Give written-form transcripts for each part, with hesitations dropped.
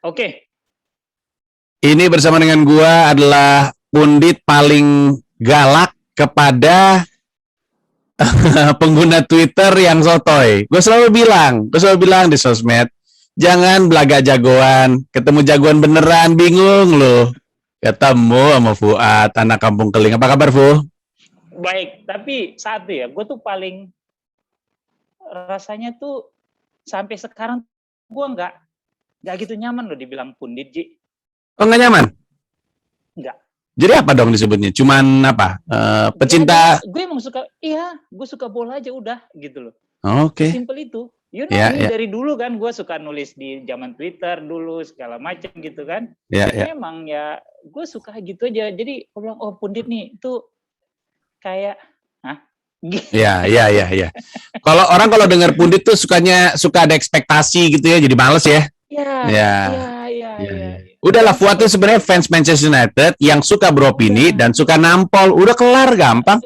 Oke. Ini bersama dengan gua adalah pundit paling galak kepada pengguna Twitter yang sotoy. Gue selalu bilang di sosmed, jangan belaga jagoan, ketemu jagoan beneran bingung loh. Ketemu sama Fuad, anak kampung Keling. Apa kabar, Fu? Baik, tapi satu ya, gue tuh paling rasanya tuh sampai sekarang gue nggak gitu nyaman loh dibilang pundit, Ji. Oh, nggak nyaman? Nggak. Jadi apa dong disebutnya? Cuman apa? Pecinta? Gue emang suka, gue suka bola aja udah gitu loh. Oke. Simple itu. You know, Ya, ini ya. dari dulu kan gue suka nulis di zaman Twitter dulu segala macam gitu kan. Ya, Dan ya. memang ya gue suka gitu aja. Jadi gue bilang, oh pundit nih itu kayak, Ya. Kalau dengar pundit tuh suka ada ekspektasi gitu ya, jadi males ya. Iya. Udahlah, Fuad tuh sebenarnya fans Manchester United yang suka beropini dan suka nampol. Udah kelar, gampang.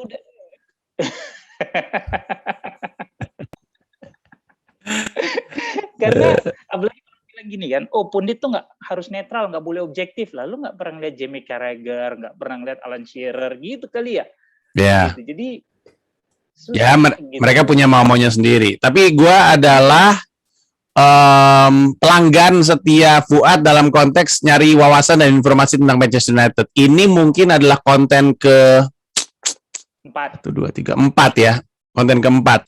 Karena apalagi bilang gini kan, oh pundit tuh nggak harus netral, nggak boleh objektif lah. Lu nggak pernah lihat Jamie Carragher, nggak pernah lihat Alan Shearer gitu kali ya. Ya. Gitu. Jadi susah, gitu. Mereka punya maunya sendiri. Tapi gue adalah pelanggan setia Fuad dalam konteks nyari wawasan dan informasi tentang Manchester United. Ini mungkin adalah konten ke 4 ya. Konten keempat.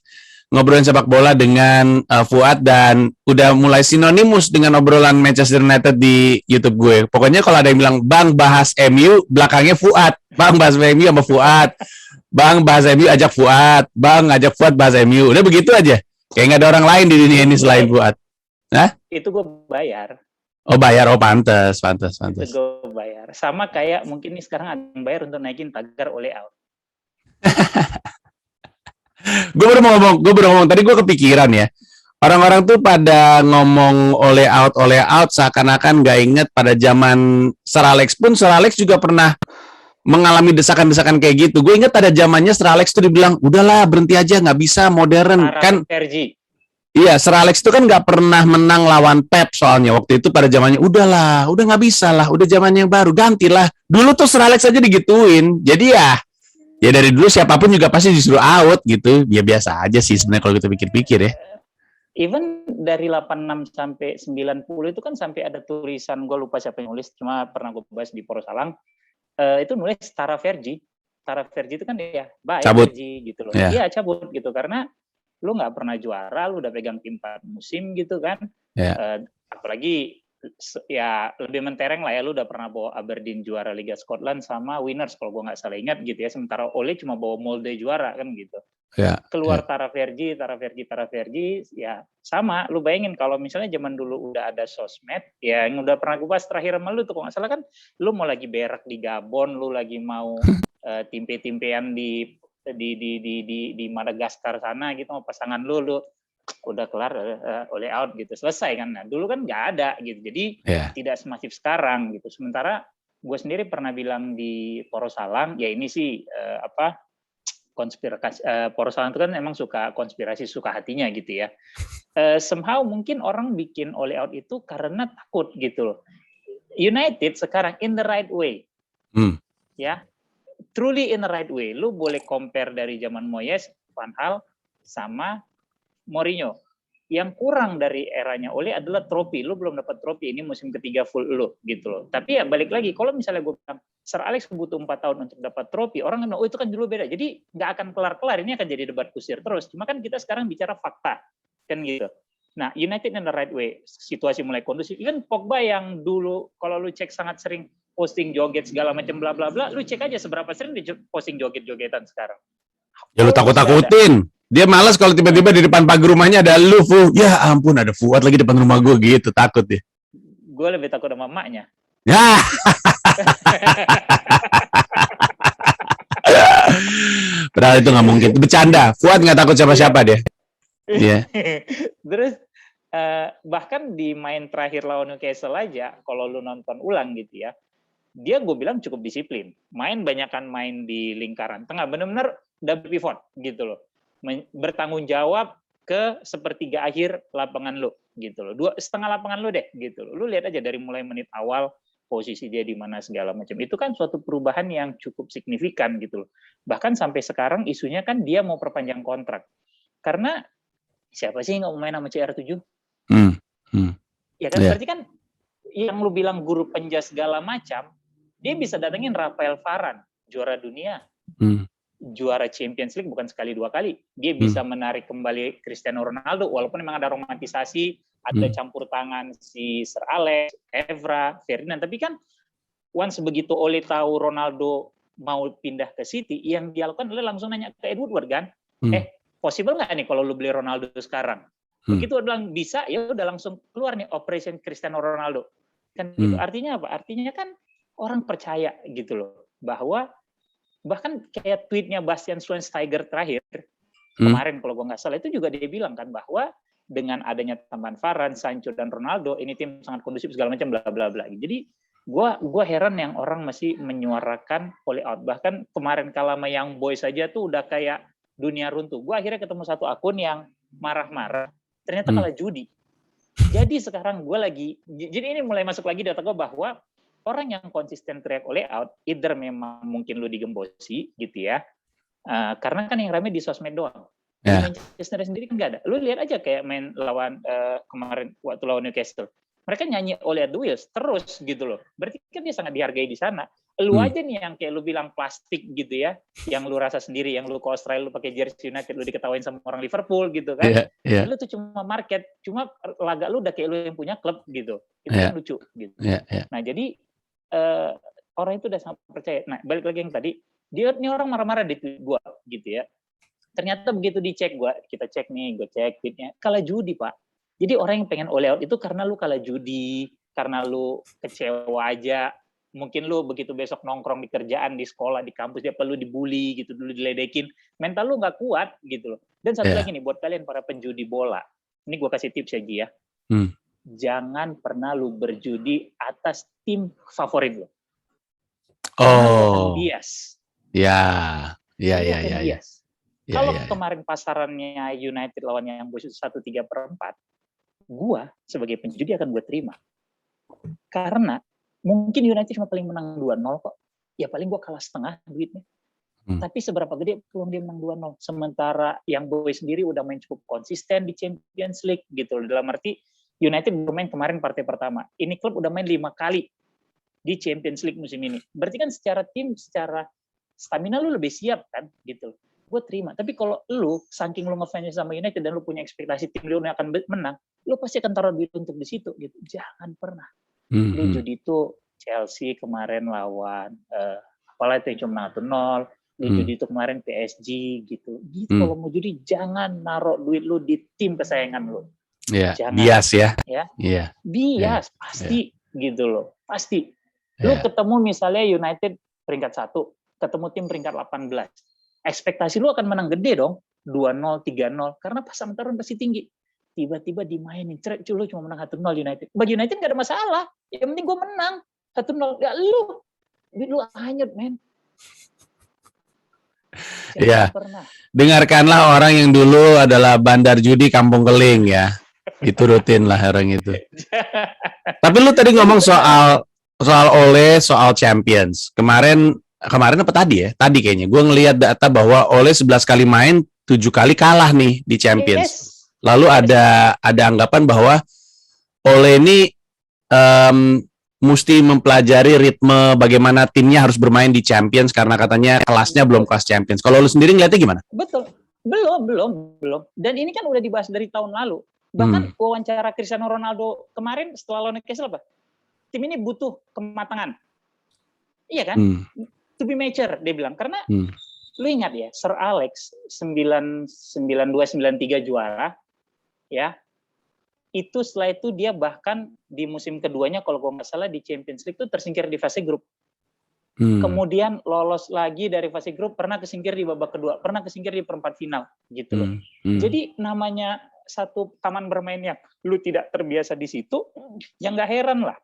Ngobrolin sepak bola dengan Fuad dan udah mulai sinonimus dengan obrolan Manchester United di YouTube gue. Pokoknya kalau ada yang bilang, "Bang bahas MU," belakangnya Fuad. "Bang bahas MU sama Fuad." "Bang bahas MU ajak Fuad." "Bang ajak Fuad bahas MU." Udah begitu aja. Kayak nggak ada orang lain di dunia ini selain Fuad. Hah? Itu gue bayar. Oh bayar, pantes. Itu gue bayar. Sama kayak mungkin nih sekarang ada yang bayar untuk naikin tagar oleh out. Gue baru ngomong tadi, gue kepikiran ya. Orang-orang tuh pada ngomong oleh out seakan-akan gak inget pada zaman Sir Alex pun. Sir Alex juga pernah mengalami desakan-desakan kayak gitu. Gue inget ada zamannya Sir Alex tuh dibilang, udahlah berhenti aja, nggak bisa modern kan. Iya, Sir Alex itu kan nggak pernah menang lawan Pep soalnya waktu itu pada zamannya. Udah nggak bisa lah, udah zamannya yang baru, gantilah. Dulu tuh Sir Alex aja digituin. Jadi ya dari dulu siapapun juga pasti disuruh out gitu. Ya biasa aja sih sebenarnya kalau kita pikir-pikir ya. Even dari 86 sampai 90 itu kan sampai ada tulisan, gue lupa siapa yang nulis, cuma pernah gue bahas di Poros Alang. Itu nulis Tara Verji itu kan ya baik Verji gitu loh. Iya, cabut gitu karena lu nggak pernah juara, lu udah pegang tim 4 musim gitu kan. Apalagi ya lebih mentereng lah ya, lu udah pernah bawa Aberdeen juara Liga Scotland sama Winners kalau gue nggak salah ingat gitu ya, sementara Ole cuma bawa Molde juara kan gitu. Keluar Tara Verji ya sama, lu bayangin kalau misalnya zaman dulu udah ada sosmed ya, yang udah pernah gue bahas terakhir sama lu tuh kalau nggak salah kan, lu mau lagi berak di Gabon, lu lagi mau timpe-timpean di Madagaskar sana gitu sama pasangan lu udah kelar oleh out gitu, selesai kan. Nah dulu kan nggak ada gitu, jadi tidak semasif sekarang gitu. Sementara gue sendiri pernah bilang di Poros Alang, ya ini sih konspirasi, Poros Alang itu kan emang suka konspirasi, suka hatinya gitu ya. Somehow mungkin orang bikin all out itu karena takut gitu loh. United sekarang in the right way, ya, truly in the right way. Lu boleh compare dari zaman Moyes, Van Gaal sama Mourinho. Yang kurang dari eranya Ole adalah trofi. Lu belum dapat trofi, ini musim ketiga full lu gitu loh. Tapi ya balik lagi, kalau misalnya gue bilang Sir Alex butuh 4 tahun untuk dapat trofi, orang kan, oh itu kan dulu beda. Jadi nggak akan kelar-kelar, ini akan jadi debat kusir terus. Cuma kan kita sekarang bicara fakta, kan gitu. Nah, United in the right way, situasi mulai kondusif. Even Pogba yang dulu, kalau lu cek sangat sering posting joget segala macam bla bla bla, lu cek aja seberapa sering dia posting joget-jogetan sekarang. Ya lu takut-takutin. Dia malas kalau tiba-tiba di depan pagar rumahnya ada lu, Fu. Ya ampun, ada Fuad lagi depan rumah gue gitu, takut dia. Gue lebih takut sama emaknya. Ya. Padahal itu nggak mungkin. Itu bercanda. Fuad nggak takut siapa-siapa dia. Iya. Terus bahkan di main terakhir lawan Newcastle aja, kalau lu nonton ulang gitu ya, dia gue bilang cukup disiplin. Banyakkan main di lingkaran tengah, benar-benar double pivot gitu loh. Bertanggung jawab ke sepertiga akhir lapangan lu gitu loh. Setengah lapangan lu deh gitu loh. Lu lihat aja dari mulai menit awal posisi dia di mana segala macam. Itu kan suatu perubahan yang cukup signifikan gitu loh. Bahkan sampai sekarang isunya kan dia mau perpanjang kontrak. Karena siapa sih yang nggak mau main sama CR7? Ya kan berarti kan yang lu bilang guru penjas segala macam, dia bisa datengin Rafael Varane, juara dunia, juara Champions League bukan sekali 2 kali. Dia bisa menarik kembali Cristiano Ronaldo, walaupun memang ada romantisasi, ada campur tangan si Sir Alex, Evra, Ferdinand. Tapi kan once begitu Ole tahu Ronaldo mau pindah ke City, yang dia lakukan adalah langsung nanya ke Ed Woodward kan, possible nggak nih kalau lu beli Ronaldo sekarang? Begitu bilang bisa, ya udah langsung keluar nih Operation Cristiano Ronaldo. Kan gitu. Artinya apa? Artinya kan orang percaya gitu loh, bahwa bahkan kayak tweetnya Bastian Schweinsteiger terakhir kemarin kalau gue nggak salah, itu juga dia bilang kan bahwa dengan adanya tambahan Varane, Sancho dan Ronaldo, ini tim sangat kondusif segala macam bla bla bla. Jadi gue heran yang orang masih menyuarakan Ole out. Bahkan kemarin kalah sama Young Boys saja tuh udah kayak dunia runtuh. Gue akhirnya ketemu satu akun yang marah-marah, ternyata kalah judi. Jadi sekarang gue lagi, jadi ini mulai masuk lagi data gue bahwa orang yang konsisten teriak Ole out, either memang mungkin lu digembosi gitu ya, karena kan yang rame di sosmed doang. Di Manchester sendiri kan nggak ada. Lu lihat aja kayak main lawan kemarin waktu lawan Newcastle, mereka nyanyi Ole at the wheels terus gitu loh. Berarti kan dia sangat dihargai di sana. Lu aja nih yang kayak lu bilang plastik gitu ya, yang lu rasa sendiri, yang lu ke Australia lu pakai jersey United, lu diketawain sama orang Liverpool gitu kan. Lu tuh cuma market, cuma laga lu udah kayak lu yang punya klub gitu. Itu kan lucu gitu. Nah jadi orang itu udah sangat percaya. Nah balik lagi yang tadi, dia ini orang marah-marah di tweet gua gitu ya. Ternyata begitu dicek kita cek nih, gue cek tweetnya, kalah judi Pak. Jadi orang yang pengen Ole out itu karena lu kalah judi, karena lu kecewa aja. Mungkin lu begitu besok nongkrong di kerjaan, di sekolah, di kampus, dia perlu dibully gitu, dulu diledekin. Mental lu nggak kuat gitu loh. Dan satu lagi nih, buat kalian para penjudi bola. Ini gue kasih tips aja ya. Jangan pernah lu berjudi atas tim favorit lu. Karena bias. Bias. Kalau kemarin pasarannya United lawannya yang bos 1/3/4, gua sebagai penjudi akan gue terima. Karena mungkin United cuma paling menang 2-0 kok. Ya paling gua kalah setengah duitnya. Tapi seberapa gede peluang dia menang 2-0. Sementara yang boys sendiri udah main cukup konsisten di Champions League gitu. Dalam arti United bermain kemarin partai pertama. Ini klub udah main 5 kali di Champions League musim ini. Berarti kan secara tim, secara stamina lu lebih siap kan gitu. Gue terima. Tapi kalau lu, saking lu ngefans sama United dan lu punya ekspektasi tim lu akan menang, lu pasti akan taruh duit untuk di situ gitu. Jangan pernah. Lu judi itu Chelsea kemarin lawan apalah itu yang cuma 1-0. Lu judi itu kemarin PSG gitu. Kalau mau judi jangan naruh duit lu di tim kesayangan lu. Bias ya. Bias pasti gitu loh. Pasti. Lu ketemu misalnya United peringkat 1, ketemu tim peringkat 18. Ekspektasi lu akan menang gede dong, 2-0, 3-0, karena pasang taruhan pasti tinggi. Tiba-tiba dimainin, lu cuma menang 1-0 United. Bagi United nggak ada masalah, yang penting gue menang 1-0. Ya lu hanyut, men. Iya. Dengarkanlah orang yang dulu adalah bandar judi Kampung Keling ya. Itu rutin lah orang itu. Tapi lu tadi ngomong soal Ole, soal Champions. Kemarin apa tadi ya? Tadi kayaknya. Gue ngelihat data bahwa Ole 11 kali main, 7 kali kalah nih di Champions. Lalu ada anggapan bahwa Ole ini mesti mempelajari ritme bagaimana timnya harus bermain di Champions karena katanya kelasnya belum kelas Champions. Kalau lu sendiri ngeliatnya gimana? Betul. Belum. Dan ini kan udah dibahas dari tahun lalu. Bahkan wawancara Cristiano Ronaldo kemarin setelah lawan Newcastle apa? Tim ini butuh kematangan. Iya kan? To be mature, dia bilang. Karena lu ingat ya, Sir Alex 92-93 juara, ya, itu setelah itu dia bahkan di musim keduanya, kalau gue nggak salah di Champions League itu tersingkir di fase grup. Kemudian lolos lagi dari fase grup, pernah kesingkir di babak kedua, pernah kesingkir di perempat final, gitu loh. Jadi namanya satu taman bermain yang lu tidak terbiasa di situ, yang nggak heran lah.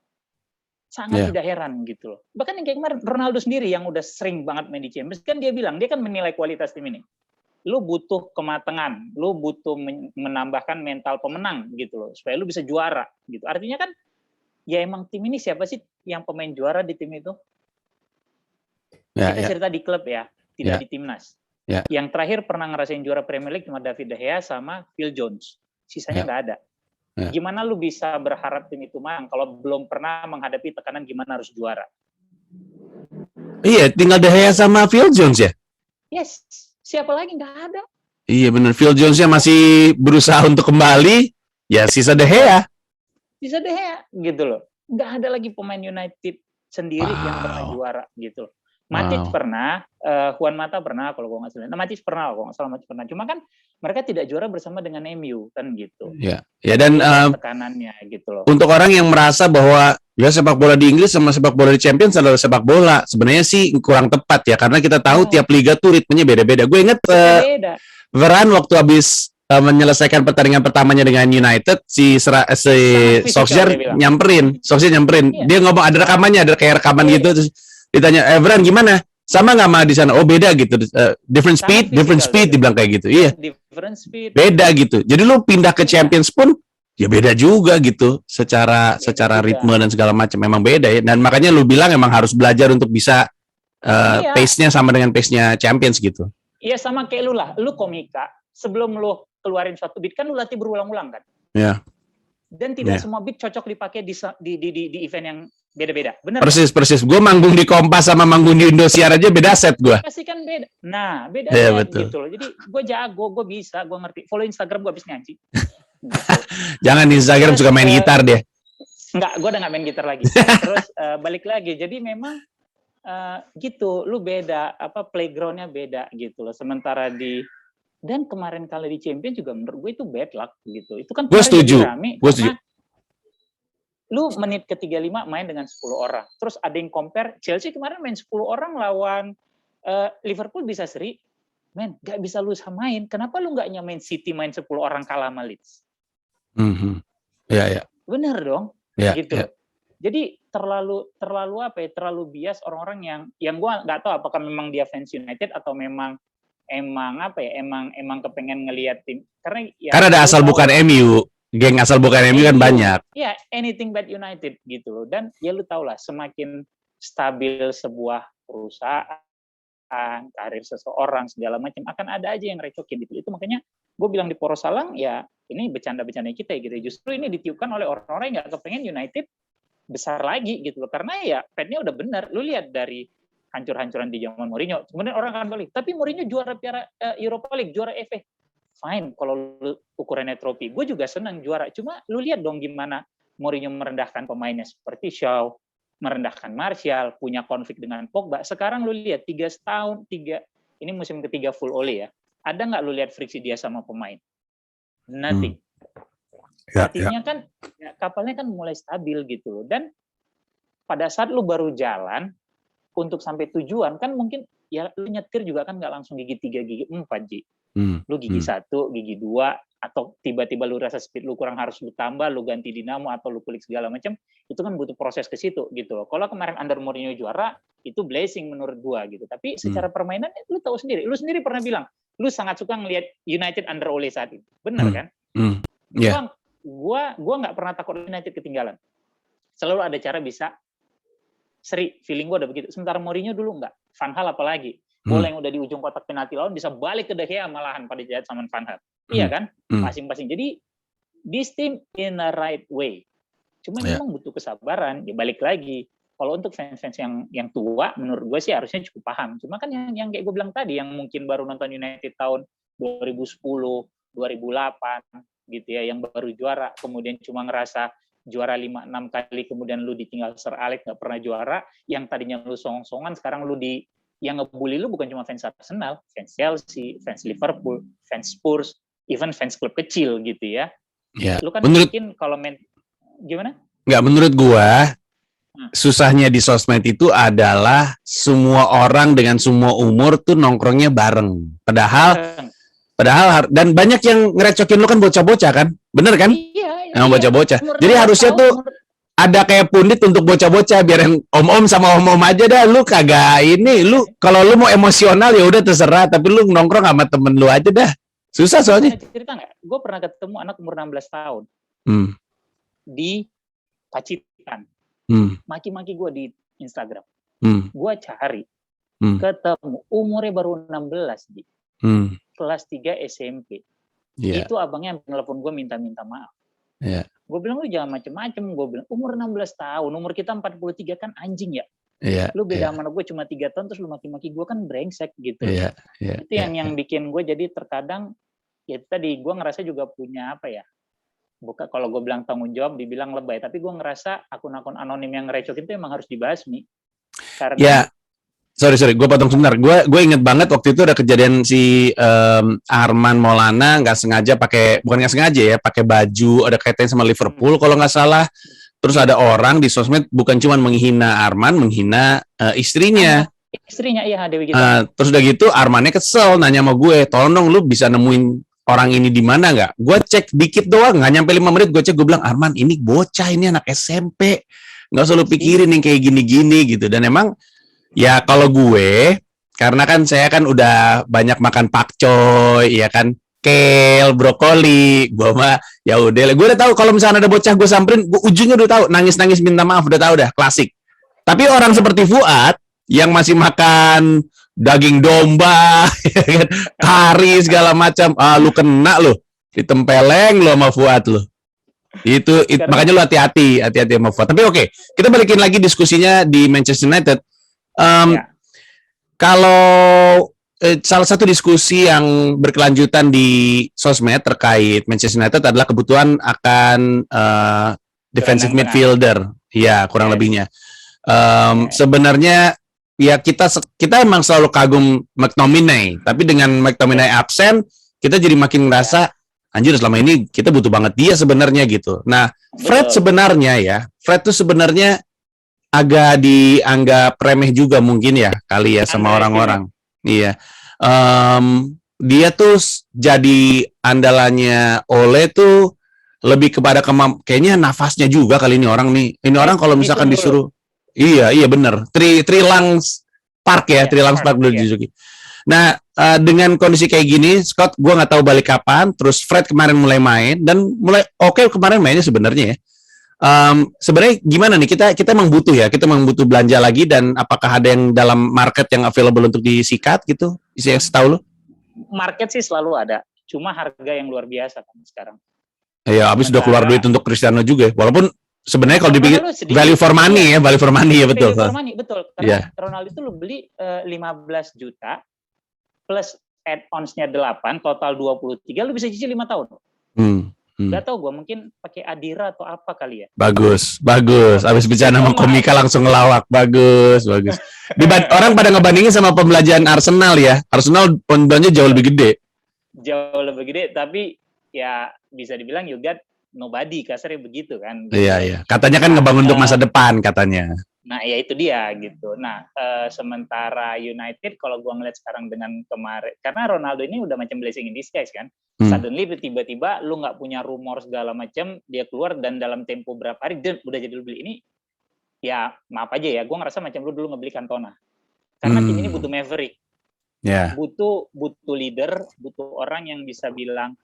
Sangat tidak heran gitu loh. Bahkan yang kayak kemarin Ronaldo sendiri yang udah sering banget main di Champions kan dia bilang dia kan menilai kualitas tim ini. lu butuh kematangan, lu butuh menambahkan mental pemenang gitu loh, supaya lu bisa juara gitu. Artinya kan, ya emang tim ini siapa sih yang pemain juara di tim itu? Kita cerita di klub ya, tidak di timnas. Yang terakhir pernah ngerasain juara Premier League cuma David De Gea sama Phil Jones. Sisanya nggak ada. Gimana lu bisa berharap tim itu menang kalau belum pernah menghadapi tekanan gimana harus juara? Iya, tinggal De Gea sama Phil Jones ya? Yes, siapa lagi nggak ada. Iya benar, Phil Jones-nya masih berusaha untuk kembali, ya sisa De Gea. Sisa De Gea gitu loh. Nggak ada lagi pemain United sendiri yang pernah juara gitu loh. Matic pernah, Juan Mata pernah kalau gue nggak salah. Matic pernah kalau nggak salah, Matic pernah. Cuma kan mereka tidak juara bersama dengan MU kan gitu. Ya dan tekanannya gitu loh. Untuk orang yang merasa bahwa ya sepak bola di Inggris sama sepak bola di Champions adalah sepak bola, sebenarnya sih kurang tepat ya karena kita tahu tiap liga tuh ritmenya beda-beda. Gue inget Varane waktu habis menyelesaikan pertandingan pertamanya dengan United, si Solskjaer nyamperin. Iya. Dia ngomong ada rekamannya, ada kayak rekaman gitu. Terus ditanya, Varane gimana? Sama nggak sama di sana? Oh beda gitu. Different speed, dibilang kayak gitu. Iya. Different speed. Beda gitu. Jadi lu pindah ke Champions pun ya beda juga gitu. Secara ritme dan segala macam memang beda ya. Dan makanya lu bilang emang harus belajar untuk bisa pace-nya sama dengan pace-nya Champions gitu. Iya sama kayak lu lah. Lu komika sebelum lu keluarin suatu beat kan lu latih berulang-ulang kan. Iya. Dan tidak semua beat cocok dipakai di event yang beda-beda. Benar. Persis. Gue manggung di Kompas sama manggung di Indosiar aja beda set gue. Pasti kan beda. Nah, beda betul. gitu loh. Jadi gue jago, gue bisa, gue ngerti. Follow Instagram gue habis nyanyi. Gitu. Jangan di Instagram suka main gitar deh. Enggak, gue udah nggak main gitar lagi. Terus balik lagi. Jadi memang gitu, lu beda, playgroundnya beda gitu loh. Sementara dan kemarin kali di Champions juga menurut gue itu bad luck gitu. Itu kan gue setuju. Lu menit ke 35 main dengan 10 orang. Terus ada yang compare, Chelsea kemarin main 10 orang lawan Liverpool bisa seri. Men, gak bisa lu samain. Kenapa lu gak nyamain City main 10 orang kalah sama Leeds? Iya. Bener dong. Ya, gitu. Ya. Jadi terlalu bias orang-orang yang gue nggak tahu apakah memang dia fans United atau memang kepengen ngelihat tim karena ada asal bukan MU, geng asal bukan MU kan banyak. Ya, anything but United gitu loh. Dan ya lu tau lah, semakin stabil sebuah perusahaan, karir seseorang segala macam akan ada aja yang recokin gitu. Itu makanya gue bilang di Poros Salang ya ini bercanda-bercanda kita gitu. Justru ini ditiupkan oleh orang-orang yang nggak kepengen United besar lagi gitu loh. Karena ya petnya udah benar. Lu lihat dari hancur-hancuran di zaman Mourinho. Kemudian orang akan balik. Tapi Mourinho juara Piala Europa League, juara FA. Fine, kalau lu ukurannya trofi. Gue juga senang juara. Cuma lu lihat dong gimana Mourinho merendahkan pemainnya seperti Shaw, merendahkan Martial, punya konflik dengan Pogba. Sekarang lu lihat 3 tahun, ini musim ketiga full Ole ya. Ada nggak lu lihat friksi dia sama pemain? Nothing. Artinya kan kapalnya kan mulai stabil gitu loh. Dan pada saat lu baru jalan, untuk sampai tujuan kan mungkin ya lu nyetir juga kan nggak langsung gigi 3, gigi 4 Ji. Lu gigi 1, gigi 2 atau tiba-tiba lu rasa speed lu kurang harus lu tambah, lu ganti dinamo atau lu kulik segala macam, itu kan butuh proses ke situ gitu loh. Kalau kemarin under Mourinho juara itu blessing menurut gua gitu. Tapi secara permainan lu tahu sendiri. Lu sendiri pernah bilang lu sangat suka ngelihat United under Ole saat itu. Benar kan? Yeah. Gua nggak pernah takut United ketinggalan. Selalu ada cara bisa seri, feeling gue udah begitu. Sementara Mourinho dulu enggak. Van Gaal apalagi. Bola yang udah di ujung kotak penalti lawan bisa balik ke De Gea malahan pada jahat sama Van Gaal. Iya kan? Masing-masing. Jadi this team in the right way. Cuma memang butuh kesabaran. Ya balik lagi. Kalau untuk fans-fans yang tua, menurut gue sih harusnya cukup paham. Cuma kan yang kayak gue bilang tadi, yang mungkin baru nonton United tahun 2010, 2008, gitu ya, yang baru juara, kemudian cuma ngerasa juara 5-6 kali, kemudian lu ditinggal Sir Alex nggak pernah juara, yang tadinya lu song-songan, sekarang lu yang ngebully lu bukan cuma fans Arsenal, fans Chelsea, fans Liverpool, fans Spurs, even fans klub kecil gitu ya. Lu kan mungkin kalau gimana? Nggak, menurut gua susahnya di sosmed itu adalah semua orang dengan semua umur tuh nongkrongnya bareng. Padahal dan banyak yang ngerecokin lu kan bocah-bocah kan? Bener kan? Iya. Bocah-bocah. Jadi harusnya tuh ada kayak pundit untuk bocah-bocah, biar yang om-om sama om-om aja dah. Lu kagak ini, lu kalau lu mau emosional ya udah terserah, tapi lu nongkrong sama temen lu aja dah. Susah soalnya. Cerita nggak? Gue pernah ketemu anak umur 16 tahun Hmm. di Pacitan, maki-maki gue di Instagram. Gue cari, ketemu umurnya baru 16, di kelas 3 SMP. Yeah. Itu abangnya yang telepon gue minta maaf. Yeah. Gue bilang, lu jangan macem-macem. Gue bilang, umur 16 tahun, umur kita 43 kan anjing ya. Yeah. Lu beda sama gue cuma 3 tahun, terus lu maki-maki gue kan brengsek gitu. Yeah. Itu yang bikin gue jadi terkadang, ya tadi gue ngerasa juga punya apa ya, bukan kalau gue bilang tanggung jawab dibilang lebay, tapi gue ngerasa akun-akun anonim yang ngerecokin itu emang harus dibasmi. Karena ya, sorry, gue potong sebentar. Gue inget banget waktu itu ada kejadian si Arman Maulana nggak sengaja bukan nggak sengaja ya, pakai baju ada kaitannya sama Liverpool kalau nggak salah. Terus ada orang di sosmed bukan cuma menghina Arman, menghina istrinya. Istrinya, iya, Dewi gitu. Terus udah gitu Armannya kesel, nanya sama gue, tolong dong lu bisa nemuin orang ini di mana nggak? Gue cek dikit doang, nggak nyampe 5 menit. Gue cek, gue bilang, Arman ini bocah, ini anak SMP, nggak usah lu pikirin yang kayak gini-gini gitu. Dan emang ya kalau gue, karena kan saya kan udah banyak makan pakcoy, ya kan, kale, brokoli, gue mah ya udah. Gue udah tahu kalau misalnya ada bocah gue samperin, gue ujungnya udah tahu, nangis-nangis minta maaf, udah tahu dah, klasik. Tapi orang seperti Fuad yang masih makan daging domba, kari segala macam, lu kena lu, ditempeleng lu sama Fuad lu. Itu makanya lu hati-hati sama Fuad. Tapi oke, kita balikin lagi diskusinya di Manchester United. Kalau salah satu diskusi yang berkelanjutan di sosmed terkait Manchester United adalah kebutuhan akan defensive midfielder, ya kurang lebihnya. Sebenarnya ya kita emang selalu kagum McTominay, tapi dengan McTominay absen, kita jadi makin ngerasa anjir selama ini kita butuh banget dia sebenarnya gitu. Nah, Fred sebenarnya tuh sebenarnya agak dianggap remeh juga mungkin ya kali ya sama orang-orang. Iya. Dia tuh jadi andalannya Ole tuh lebih kepada kayaknya nafasnya juga kali ini orang nih. Ini orang kalau misalkan disuruh Iya benar. Trilangs Park ya, Trilangs Park belum Suzuki. Nah, dengan kondisi kayak gini, Scott, gue nggak tahu balik kapan. Terus Fred kemarin mulai main dan mulai oke kemarin mainnya sebenarnya ya. Sebenarnya gimana nih? Kita emang butuh ya, kita emang butuh belanja lagi, dan apakah ada yang dalam market yang available untuk disikat gitu? Yang setahu lo? Market sih selalu ada, cuma harga yang luar biasa kan sekarang. Iya, habis udah keluar duit untuk Cristiano juga. Walaupun sebenarnya kalau dipikir value for money ya betul. Value for money betul. Karena Ronaldo itu lo beli 15 juta plus add-ons-nya 8, total 23, lo bisa cicil 5 tahun. Gak tau gue, mungkin pakai Adira atau apa kali ya. Bagus. Abis bicara sama komika langsung ngelawak. Bagus. Orang pada ngebandingin sama pembelajaran Arsenal ya. Arsenal pembelajarannya jauh lebih gede. Tapi ya bisa dibilang you got nobody, kasarnya begitu kan. Iya. Katanya kan ngebangun untuk masa depan katanya. Nah ya itu dia gitu. Nah sementara United kalau gue ngeliat sekarang dengan kemarin, karena Ronaldo ini udah macam blessing in disguise kan. Suddenly tiba-tiba lu nggak punya rumor segala macam, dia keluar dan dalam tempo berapa hari dia udah jadi lu beli ini. Ya maaf aja ya, gue ngerasa macam lu dulu ngebeli Cantona. Karena tim ini butuh maverick. Butuh leader, butuh orang yang bisa bilang,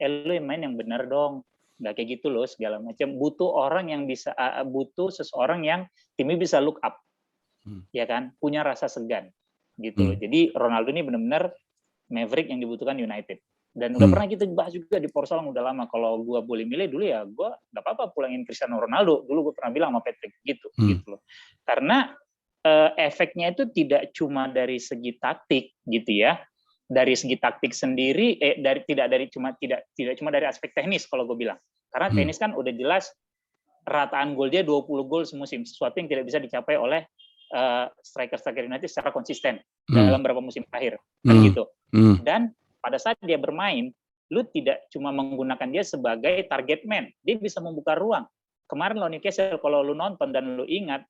lu yang main yang benar dong. Nggak kayak gitu loh segala macam. Butuh orang yang bisa, butuh seseorang yang timnya bisa look up, ya kan, punya rasa segan gitu. Jadi Ronaldo ini benar-benar maverick yang dibutuhkan United. Dan udah pernah kita bahas juga di Porsel udah lama. Kalau gue boleh milih dulu ya, gue nggak apa-apa pulangin Cristiano Ronaldo. Dulu gue pernah bilang sama Patrick gitu loh. Karena efeknya itu tidak cuma dari segi taktik gitu ya. Dari segi taktik sendiri, tidak cuma dari aspek teknis kalau gue bilang. Karena tenis kan udah jelas rataan gol dia 20 gol semusim, sesuatu yang tidak bisa dicapai oleh striker United secara konsisten dalam beberapa musim terakhir, kan gitu. Dan pada saat dia bermain, lu tidak cuma menggunakan dia sebagai target man, dia bisa membuka ruang. Kemarin lawan Newcastle, kalau lu nonton dan lu ingat,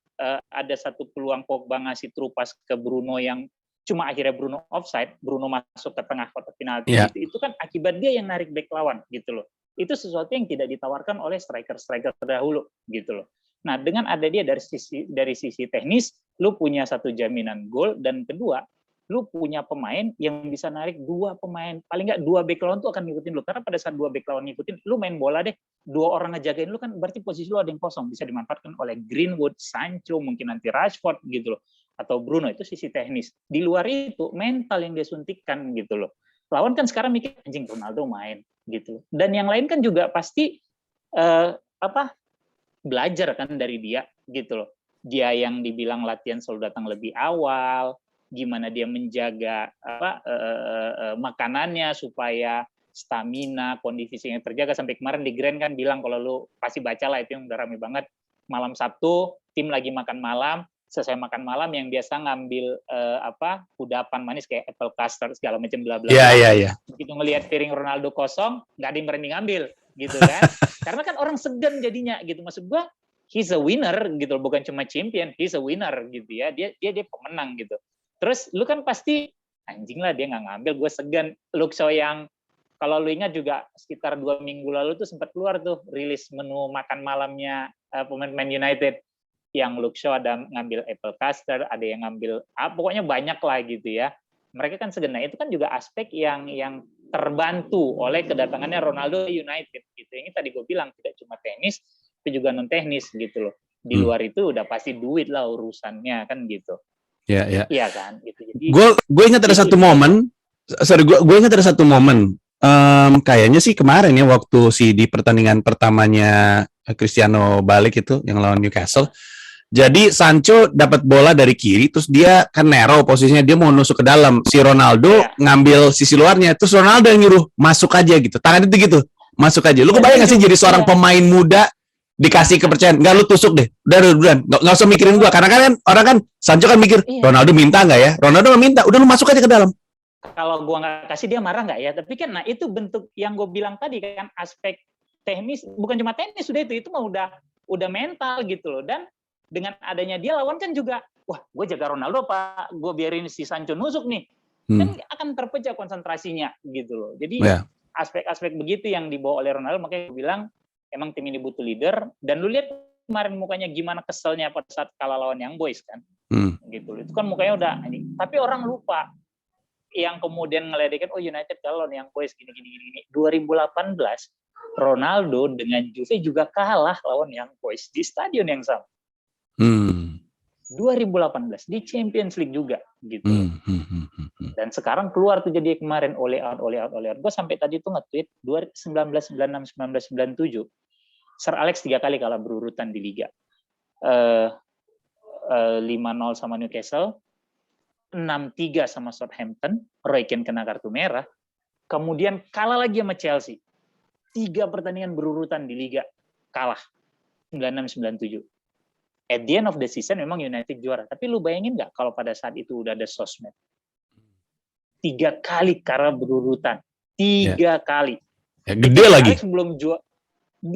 ada satu peluang Pogba ngasih through pass ke Bruno yang cuma akhirnya Bruno offside, Bruno masuk ke tengah kotak penalti, itu kan akibat dia yang narik back lawan gitu loh. Itu sesuatu yang tidak ditawarkan oleh striker terdahulu gitu loh. Nah, dengan ada dia dari sisi teknis, lu punya satu jaminan gol, dan kedua, lu punya pemain yang bisa narik dua pemain, paling nggak dua back lawan tuh akan ngikutin lu. Karena pada saat dua back lawan ngikutin, lu main bola deh, dua orang ngejagain lu kan, berarti posisi lu ada yang kosong, bisa dimanfaatkan oleh Greenwood, Sancho, mungkin nanti Rashford gitu loh, atau Bruno. Itu sisi teknis. Di luar itu, mental yang dia suntikkan gitu loh. Lawan kan sekarang mikir, anjing Ronaldo main gitu. Dan yang lain kan juga pasti belajar kan dari dia gitu loh. Dia yang dibilang latihan selalu datang lebih awal, gimana dia menjaga makanannya supaya stamina, kondisi fisiknya terjaga. Sampai kemarin di Grand kan bilang, kalau lu pasti baca lah, itu yang udah rame banget, malam Sabtu tim lagi makan malam, selesai makan malam yang biasa ngambil kudapan manis kayak apple custard segala macam bla bla. Begitu ngelihat piring Ronaldo kosong, nggak ada yang berani ngambil gitu kan. Karena kan orang segan jadinya gitu. Maksud gua, he's a winner gitu, bukan cuma champion, he's a winner gitu ya. Dia pemenang gitu. Terus lu kan pasti anjing lah dia nggak ngambil, gue segan. Luke Shaw yang kalau lu ingat juga sekitar 2 minggu lalu tuh sempat keluar tuh rilis menu makan malamnya pemain United, yang Luke Shaw ada ngambil apple custard, ada yang ngambil pokoknya banyak lah gitu ya. Mereka kan segan. Nah, itu kan juga aspek yang terbantu oleh kedatangannya Ronaldo United gitu. Ini tadi gue bilang tidak cuma teknis, tapi juga non teknis gitu loh. Di luar itu udah pasti duit lah urusannya kan gitu. Iya kan gitu. Jadi gue ingat ada satu momen, gue ingat ada satu momen. Kayaknya sih kemarin ya, waktu di pertandingan pertamanya Cristiano balik itu yang lawan Newcastle. Jadi Sancho dapat bola dari kiri, terus dia kan narrow posisinya, dia mau nusuk ke dalam. Si Ronaldo ngambil sisi luarnya, terus Ronaldo yang nyuruh masuk aja gitu. Tangan itu gitu, masuk aja. Lu kebayang nggak sih jadi seorang pemain muda dikasih kepercayaan, nggak lu tusuk deh, udah, nggak usah mikirin gua. Karena kan orang kan Sancho kan mikir, Ronaldo minta nggak ya? Ronaldo nggak minta, udah lu masuk aja ke dalam. Kalau gua nggak kasih dia marah nggak ya? Tapi kan, nah itu bentuk yang gue bilang tadi kan, aspek teknis, bukan cuma teknis, sudah itu mah udah mental gitu loh. Dan dengan adanya dia, lawan kan juga, wah gue jaga Ronaldo Pak, gue biarin si Sancho nusuk nih, kan akan terpecah konsentrasinya gitu loh. Jadi aspek-aspek begitu yang dibawa oleh Ronaldo, makanya gue bilang emang tim ini butuh leader. Dan lu lihat kemarin mukanya gimana keselnya pada saat kalah lawan Young Boys kan, gitu loh. Itu kan mukanya udah, tapi orang lupa yang kemudian ngeledekin, oh United kalau Young Boys gini. 2018 Ronaldo dengan Juve juga kalah lawan Young Boys di stadion yang sama. 2018 di Champions League juga gitu. Dan sekarang keluar tuh jadi kemarin oleh out. Gue sampai tadi tuh nge-tweet 1996, 1997 Sir Alex 3 kali kalah berurutan di liga. 5-0 sama Newcastle, 6-3 sama Southampton, Roy Keane kena kartu merah, kemudian kalah lagi sama Chelsea. 3 pertandingan berurutan di liga kalah. 96-97. At the end of the season memang United juara. Tapi lu bayangin nggak kalau pada saat itu udah ada sosmed? 3 kali kalah berurutan. 3 kali. Ya, gede Sir lagi. Alex belum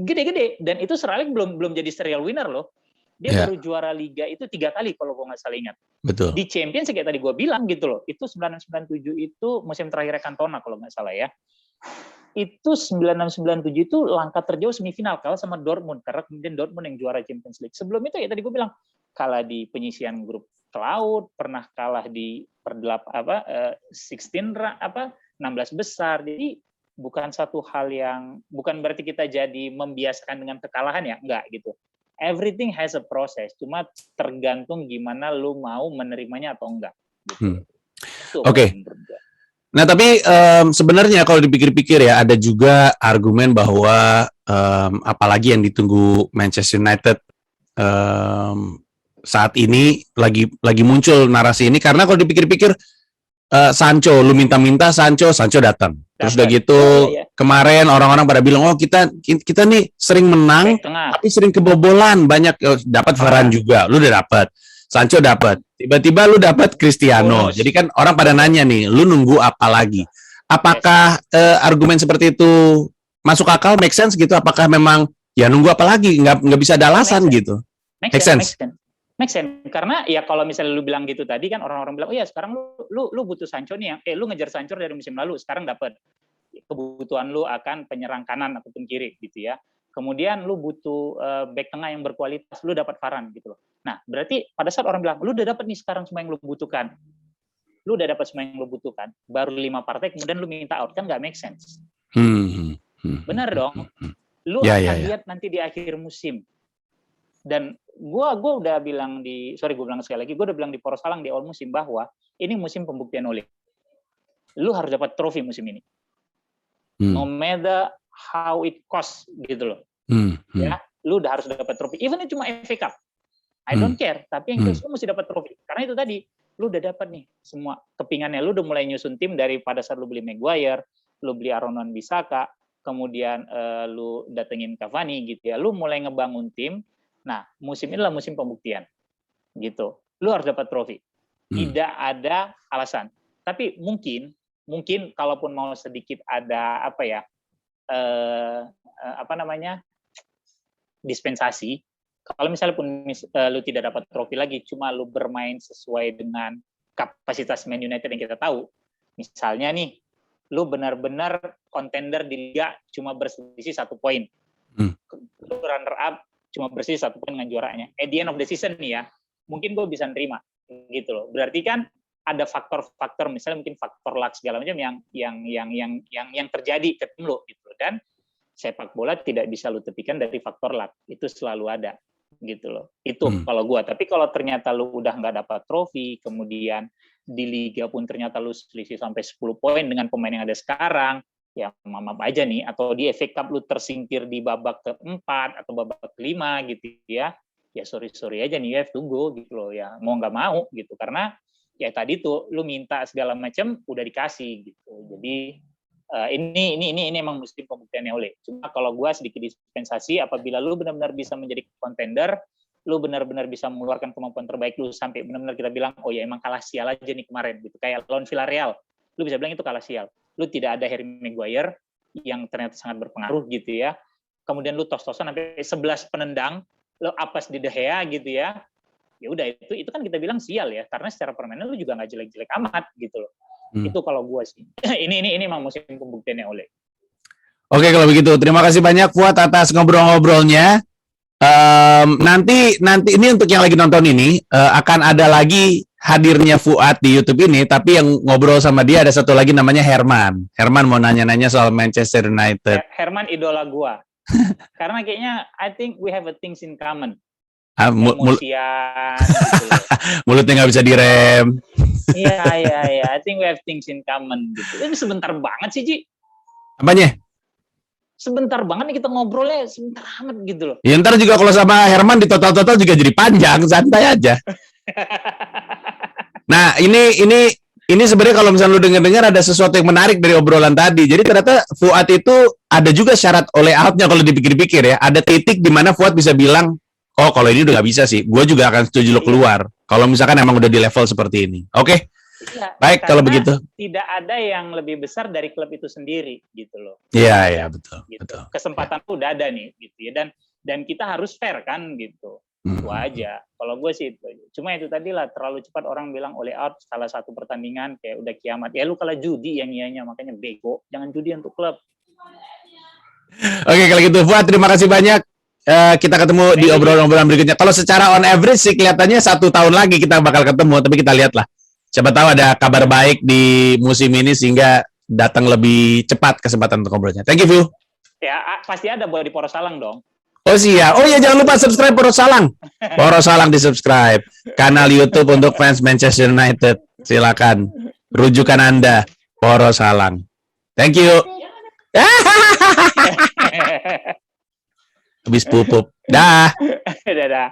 gede. Dan itu Sir Alex belum jadi serial winner loh. Dia baru juara liga itu 3 kali kalau gue nggak salah ingat. Betul. Di Champions kayak tadi gue bilang gitu loh. Itu 96-97 itu musim terakhir Cantona kalau nggak salah ya. Itu 96-97 itu langkah terjauh semifinal, kalah sama Dortmund, karena kemudian Dortmund yang juara Champions League. Sebelum itu ya tadi gue bilang, kalah di penyisian grup Cloud, pernah kalah di 16 besar. Jadi bukan satu hal yang, bukan berarti kita jadi membiasakan dengan kekalahan ya, enggak gitu. Everything has a process, cuma tergantung gimana lu mau menerimanya atau enggak. Gitu. Oke. Nah tapi sebenarnya kalau dipikir-pikir ya, ada juga argumen bahwa apalagi yang ditunggu Manchester United saat ini lagi muncul narasi ini, karena kalau dipikir-pikir Sancho, lu minta-minta Sancho datang. Terus udah gitu kemarin orang-orang pada bilang, oh kita nih sering menang tapi sering kebobolan, banyak dapat Varane juga, lu udah dapat, Sancho dapat, tiba-tiba lu dapat Cristiano. Jadi kan orang pada nanya nih, lu nunggu apa lagi? Apakah argumen seperti itu masuk akal, make sense gitu? Apakah memang ya nunggu apa lagi? Nggak bisa ada alasan gitu? Make sense. Karena ya kalau misalnya lu bilang gitu tadi kan, orang-orang bilang, oh ya sekarang lu butuh Sancho nih, lu ngejar Sancho dari musim lalu, sekarang dapat. Kebutuhan lu akan penyerang kanan ataupun kiri gitu ya. Kemudian lu butuh back tengah yang berkualitas, lu dapat Varane gitu loh. Nah, berarti pada saat orang bilang, lu udah dapat nih sekarang semua yang lu butuhkan. Lu udah dapat semua yang lu butuhkan, baru 5 partai kemudian lu minta out, kan nggak make sense. Benar dong. Lu akan lihat nanti di akhir musim. Dan gua udah bilang gue udah bilang di Poros Salang di awal musim bahwa ini musim pembuktian Ole. Lu harus dapat trofi musim ini. No matter how it costs gitu loh. Ya, lu udah harus dapat trofi. Even itu cuma FA Cup. I don't care, tapi yang jelas lu mesti dapat trofi. Karena itu tadi, lu udah dapat nih semua kepingannya. Lu udah mulai nyusun tim dari pada saat lu beli Maguire, lu beli Aaron Wan-Bissaka, kemudian lu datengin Cavani gitu ya. Lu mulai ngebangun tim. Nah, musim ini adalah musim pembuktian. Gitu. Lu harus dapat trofi. Tidak ada alasan. Tapi mungkin kalaupun mau sedikit ada dispensasi, kalau misalnya pun lu tidak dapat trofi lagi, cuma lu bermain sesuai dengan kapasitas Man United yang kita tahu, misalnya nih, lu benar-benar kontender di Liga cuma berselisih 1 poin, lu runner up cuma berselisih 1 poin dengan juaranya. At the end of the season nih ya, mungkin gue bisa nerima, gitu loh. Berarti kan ada faktor-faktor, misalnya mungkin faktor luck segala macam yang terjadi ke tim lo, gitu. Dan sepak bola tidak bisa lu tepikan dari faktor luck, itu selalu ada, gitu loh. Itu kalau gua. Tapi kalau ternyata lu udah nggak dapat trofi, kemudian di liga pun ternyata lu selisih sampai 10 poin dengan pemain yang ada sekarang, ya maaf aja nih. Atau di FA Cup lu tersingkir di babak ke-4 atau babak ke-5 gitu ya. Ya sorry aja nih, you have to go gitu loh ya. Mau nggak mau gitu, karena ya tadi tuh lu minta segala macam udah dikasih gitu. Jadi ini emang musim pembuktiannya Ole. Cuma kalau gue sedikit dispensasi, apabila lu benar-benar bisa menjadi contender, lu benar-benar bisa mengeluarkan kemampuan terbaik lu sampai benar-benar kita bilang, oh ya emang kalah sial aja nih kemarin gitu. Kayak lawan Villarreal, lu bisa bilang itu kalah sial. Lu tidak ada Harry Maguire yang ternyata sangat berpengaruh gitu ya. Kemudian lu tos-tosan sampai 11 penendang, lu apes di De Gea gitu ya. Ya udah itu kan kita bilang sial ya, karena secara permainan lu juga nggak jelek-jelek amat gitu loh. Itu kalau gue sih. ini emang musim pembuktiannya Ole. Oke, kalau begitu terima kasih banyak Fuad atas ngobrol-ngobrolnya. Nanti ini untuk yang lagi nonton ini akan ada lagi hadirnya Fuad di YouTube ini, tapi yang ngobrol sama dia ada satu lagi namanya Herman. Herman mau nanya-nanya soal Manchester United. Herman idola gue. Karena kayaknya I think we have a things in common. Emosian, gitu. Mulutnya nggak bisa direm. Iya. I think we have things in common gitu. Ini sebentar banget sih, Ji. Apanya? Sebentar banget nih kita ngobrolnya, sebentar amat gitu loh. Ya ntar juga kalau sama Herman di total juga jadi panjang, santai aja. Nah, ini sebenarnya kalau misalnya lu dengar ada sesuatu yang menarik dari obrolan tadi. Jadi ternyata Fuad itu ada juga syarat oleh outnya kalau dipikir-pikir ya. Ada titik di mana Fuad bisa bilang, oh kalau ini udah nggak bisa sih, gue juga akan setuju lo keluar. Kalau misalkan emang udah di level seperti ini. Oke? Ya, baik kalau begitu. Tidak ada yang lebih besar dari klub itu sendiri gitu loh. Iya betul. Gitu. Betul. Kesempatan udah ada nih gitu ya, dan kita harus fair kan gitu. Itu aja. Kalau gue sih itu. Cuma itu tadi lah, terlalu cepat orang bilang oleh out salah satu pertandingan kayak udah kiamat. Ya lu kalah judi yang ianya, makanya bego. Jangan judi untuk klub. Oke, kalau gitu Fuad terima kasih banyak. Kita ketemu di obrolan-obrolan berikutnya. Kalau secara on average sih kelihatannya 1 tahun lagi kita bakal ketemu, tapi kita lihatlah. Siapa tahu ada kabar baik di musim ini sehingga datang lebih cepat kesempatan untuk ngobrolnya. Thank you, View. Ya, pasti ada buat di Poros Salang dong. Oh iya. Oh iya, jangan lupa subscribe Poros Salang. Poros Salang di-subscribe. Kanal YouTube untuk fans Manchester United. Silakan. Rujukan Anda Poros Salang. Thank you. Habis pupuk. Dah. Dadah.